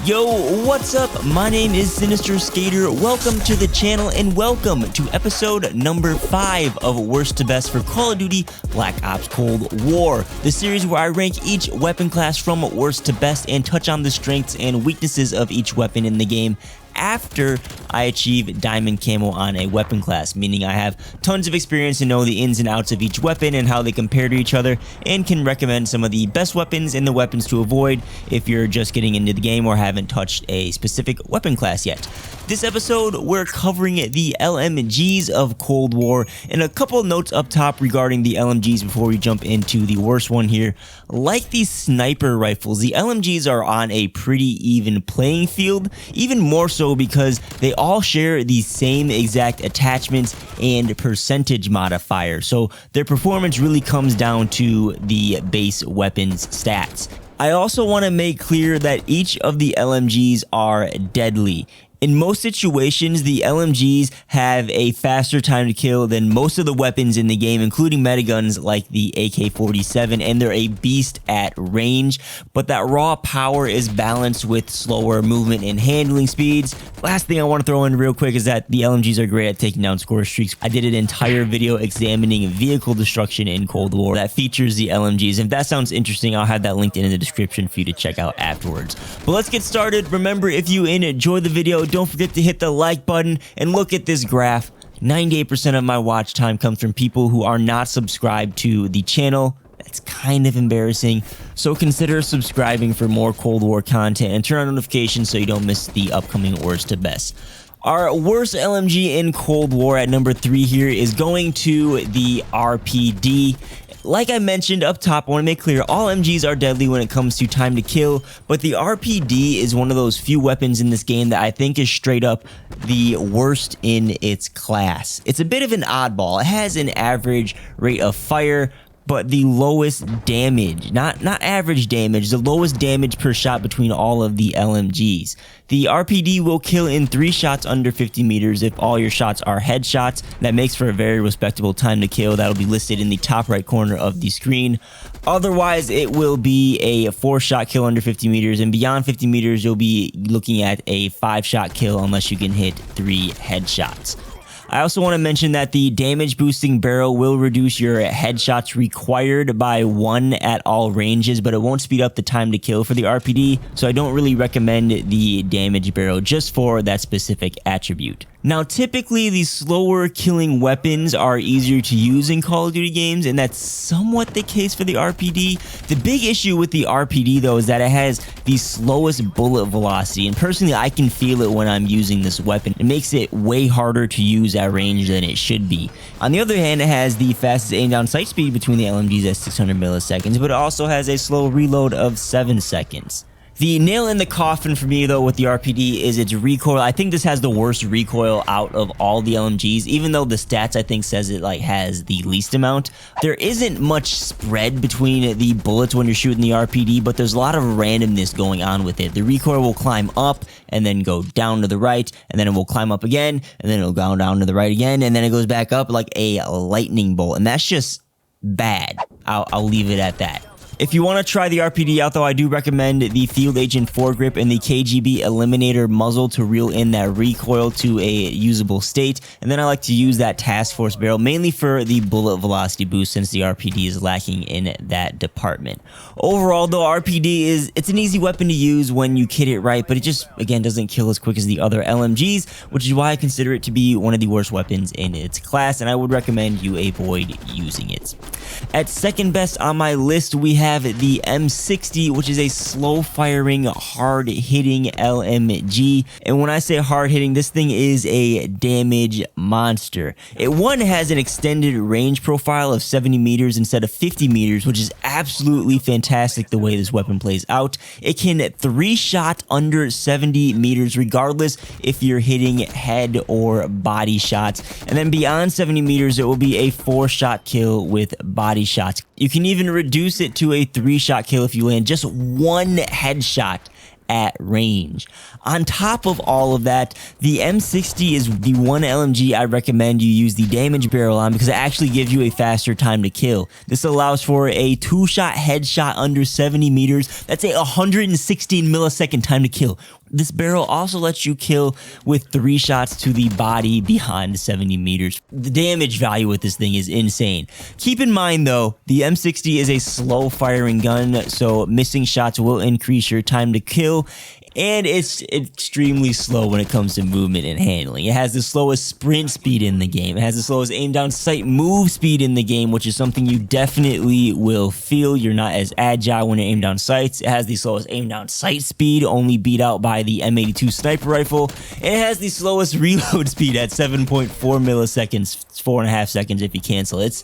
Yo, what's up? My name is Sinister Skater. Welcome to the channel and welcome to episode number 5 of Worst to Best for Call of Duty Black Ops Cold War, the series where I rank each weapon class from worst to best and touch on the strengths and weaknesses of each weapon in the game after I achieve Diamond Camo on a weapon class, meaning I have tons of experience and know the ins and outs of each weapon and how they compare to each other, and can recommend some of the best weapons and the weapons to avoid if you're just getting into the game or haven't touched a specific weapon class yet. This episode, we're covering the LMGs of Cold War, and a couple notes up top regarding the LMGs before we jump into the worst one here. Like these sniper rifles, the LMGs are on a pretty even playing field, even more so because they all share the same exact attachments and percentage modifier, so their performance really comes down to the base weapons stats. I also want to make clear that each of the LMGs are deadly. In most situations, the LMGs have a faster time to kill than most of the weapons in the game, including metaguns like the AK-47, and they're a beast at range, but that raw power is balanced with slower movement and handling speeds. Last thing I want to throw in real quick is that the LMGs are great at taking down score streaks. I did an entire video examining vehicle destruction in Cold War that features the LMGs. If that sounds interesting, I'll have that linked in the description for you to check out afterwards. But let's get started. Remember, if you enjoy the video, don't forget to hit the like button and look at this graph. 98% of my watch time comes from people who are not subscribed to the channel. That's kind of embarrassing. So consider subscribing for more Cold War content and turn on notifications so you don't miss the upcoming worst to best. Our worst LMG in Cold War at number 3 here is going to the RPD. Like I mentioned up top, I want to make clear all MGs are deadly when it comes to time to kill, but the RPD is one of those few weapons in this game that I think is straight up the worst in its class. It's a bit of an oddball. It has an average rate of fire, but the lowest damage, not average damage, the lowest damage per shot between all of the LMGs. The RPD will kill in 3 shots under 50 meters if all your shots are headshots. That makes for a very respectable time to kill. That'll be listed in the top right corner of the screen. Otherwise, it will be a 4-shot kill under 50 meters, and beyond 50 meters, you'll be looking at a 5-shot kill unless you can hit 3 headshots. I also want to mention that the damage boosting barrel will reduce your headshots required by 1 at all ranges, but it won't speed up the time to kill for the RPD, so I don't really recommend the damage barrel just for that specific attribute. Now, typically, the slower killing weapons are easier to use in Call of Duty games, and that's somewhat the case for the RPD. The big issue with the RPD, though, is that it has the slowest bullet velocity, and personally, I can feel it when I'm using this weapon. It makes it way harder to use at range than it should be. On the other hand, it has the fastest aim down sight speed between the LMGs at 600 milliseconds, but it also has a slow reload of 7 seconds. The nail in the coffin for me, though, with the RPD is its recoil. I think this has the worst recoil out of all the LMGs, even though the stats, I think, says it has the least amount. There isn't much spread between the bullets when you're shooting the RPD, but there's a lot of randomness going on with it. The recoil will climb up and then go down to the right, and then it will climb up again, and then it'll go down to the right again, and then it goes back up like a lightning bolt, and that's just bad. I'll leave it at that. If you want to try the RPD out, though, I do recommend the Field Agent foregrip and the KGB Eliminator muzzle to reel in that recoil to a usable state. And then I like to use that Task Force barrel mainly for the bullet velocity boost, since the RPD is lacking in that department. Overall, though, RPD it's an easy weapon to use when you kit it right, but it just, again, doesn't kill as quick as the other LMGs, which is why I consider it to be one of the worst weapons in its class, and I would recommend you avoid using it. At second best on my list, we have the M60, which is a slow-firing, hard-hitting LMG. And when I say hard-hitting, this thing is a damage monster. It, one, has an extended range profile of 70 meters instead of 50 meters, which is absolutely fantastic the way this weapon plays out. It can 3-shot under 70 meters, regardless if you're hitting head or body shots. And then beyond 70 meters, it will be a 4-shot kill with body shots. You can even reduce it to a 3-shot kill if you land just 1 headshot at range. On top of all of that, the M60 is the one LMG I recommend you use the damage barrel on because it actually gives you a faster time to kill. This allows for a 2-shot headshot under 70 meters. That's a 116 millisecond time to kill. This barrel also lets you kill with 3 shots to the body behind 70 meters. The damage value with this thing is insane. Keep in mind though, the M60 is a slow firing gun, so missing shots will increase your time to kill. And it's extremely slow when it comes to movement and handling. It has the slowest sprint speed in the game. It has the slowest aim down sight move speed in the game, which is something you definitely will feel. You're not as agile when you aim down sights. It has the slowest aim down sight speed, only beat out by the M82 sniper rifle. And it has the slowest reload speed at 7.4 milliseconds, 4.5 seconds if you cancel. It's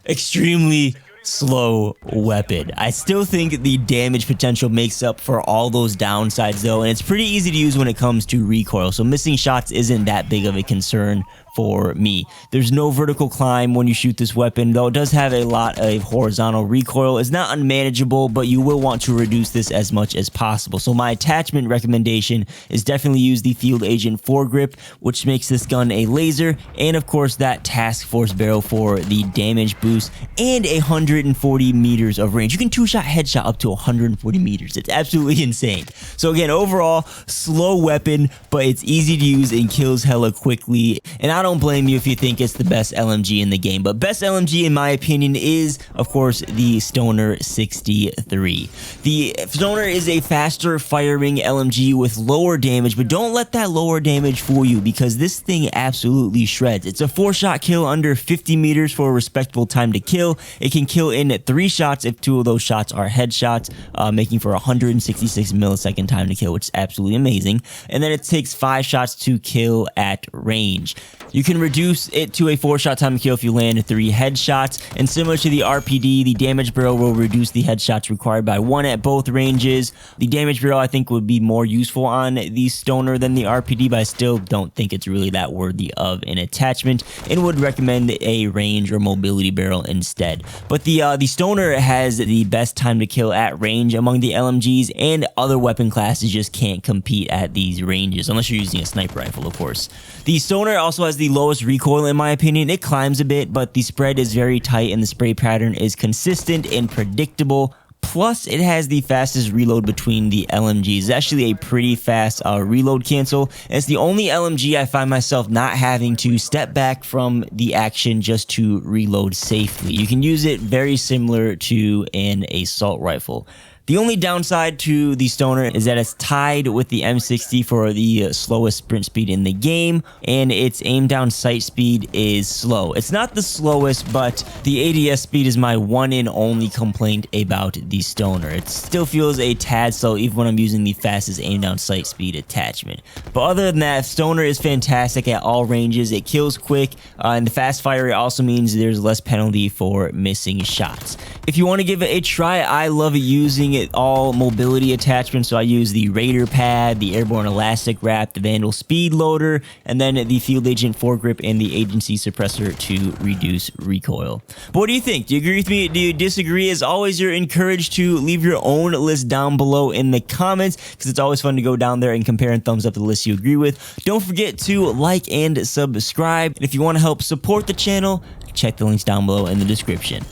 extremely slow weapon. I still think the damage potential makes up for all those downsides though, and it's pretty easy to use when it comes to recoil, so missing shots isn't that big of a concern for me. There's no vertical climb when you shoot this weapon, though it does have a lot of horizontal recoil. It's not unmanageable, but you will want to reduce this as much as possible. So my attachment recommendation is definitely use the Field Agent foregrip, which makes this gun a laser, and of course that task force barrel for the damage boost and 140 meters of range. You can 2-shot headshot up to 140 meters. It's absolutely insane. So again, overall, slow weapon, but it's easy to use and kills hella quickly. And I don't blame you if you think it's the best LMG in the game, but best LMG in my opinion is, of course, the Stoner 63. The Stoner is a faster firing LMG with lower damage, but don't let that lower damage fool you because this thing absolutely shreds. It's a 4-shot kill under 50 meters for a respectable time to kill. It can kill in 3 shots if 2 of those shots are headshots, making for 166 millisecond time to kill, which is absolutely amazing. And then it takes 5 shots to kill at range. You can reduce it to a 4-shot time to kill if you land 3 headshots, and similar to the RPD, the damage barrel will reduce the headshots required by 1 at both ranges. The damage barrel I think would be more useful on the Stoner than the RPD, but I still don't think it's really that worthy of an attachment and would recommend a range or mobility barrel instead. But the Stoner has the best time to kill at range among the LMGs, and other weapon classes just can't compete at these ranges unless you're using a sniper rifle, of course. The Stoner also has the lowest recoil in my opinion. It climbs a bit, but the spread is very tight and the spray pattern is consistent and predictable. Plus, it has the fastest reload between the LMGs. It's actually a pretty fast reload cancel. And it's the only LMG I find myself not having to step back from the action just to reload safely. You can use it very similar to an assault rifle. The only downside to the Stoner is that it's tied with the M60 for the slowest sprint speed in the game, and its aim down sight speed is slow. It's not the slowest, but the ADS speed is my one and only complaint about the Stoner. It still feels a tad slow even when I'm using the fastest aim down sight speed attachment. But other than that, Stoner is fantastic at all ranges. It kills quick, and the fast fire also means there's less penalty for missing shots. If you want to give it a try, I love using it all mobility attachments, so I use the Raider pad, the Airborne Elastic Wrap, the Vandal Speed Loader, and then the Field Agent foregrip and the Agency Suppressor to reduce recoil. But what do you think? Do you agree with me? Do you disagree? As always, you're encouraged to leave your own list down below in the comments, because it's always fun to go down there and compare and thumbs up the list you agree with. Don't forget to like and subscribe, and if you want to help support the channel, check the links down below in the description.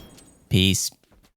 Peace.